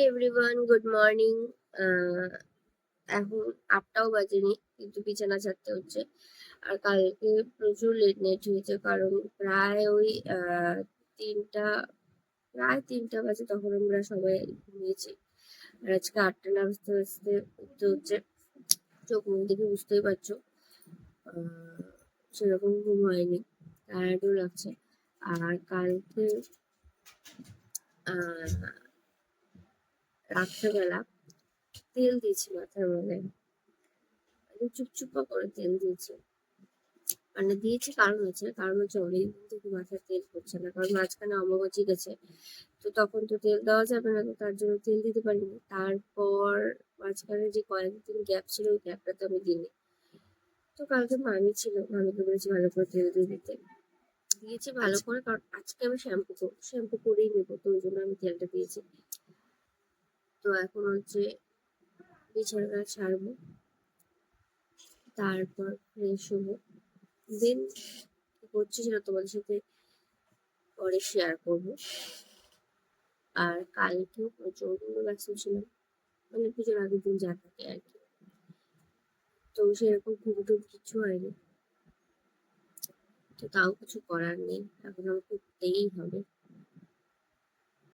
Everyone, good morning. এখন 8টাও বাজেনি, কিন্তু বিছানা ছাড়তে হচ্ছে। আর কালকে প্রচুর লেট নাইট হয়েছে, কারণ প্রায় ওই 3টা প্রায় 3টা বাজে তখন আমরা সবাই ঘুমিয়েছি। আর আজকে 8টা না বাজতে বাজতে উঠতে হচ্ছে। চোখ মুখ দেখে বুঝতেই পারছো সেরকম ঘুম হয়নি, টায়ার্ডও লাগছে। আর কালকে রাত্রেবেলা তেল দিয়েছি মাথার মধ্যে, চুপচুপা করে তেল দিয়েছি। মানে দিয়েছি কারণ আছে, কারণ হচ্ছে অনেকদিন থেকে মাথায় তেল পড়ছে না, কারণ মাঝখানে অমাবস্যা গেছে, তো তখন তো তেল দেওয়া যাবে না, তো তার জন্য তেল দিতে পারিনি। তারপর মাঝখানে যে কয়েকদিন গ্যাপ ছিল, ওই গ্যাপটাতে আমি দিইনি। তো কালকে মামি ছিল, মামিকে বলেছি ভালো করে তেল দিয়ে দিতে, দিয়েছি ভালো করে, কারণ আজকে আমি শ্যাম্পু করেই নেবো, তো ওই জন্য আমি তেলটা দিয়েছি। তো এখন হচ্ছে বিছানাটা ছাড়বো, তারপর ফ্রেশ হবো, দেন কি করছি সেটা তোমাদের সাথে পরে শেয়ার করবো। আর কালকেও প্রচন্ড ব্যস্ত ছিলাম, মানে পুজোর আগের দিন যা থাকে আর কি, তো সেরকম ঘুম কিছু হয়নি। তো তাও কিছু করার নেই, এখন আমার করতেই হবে।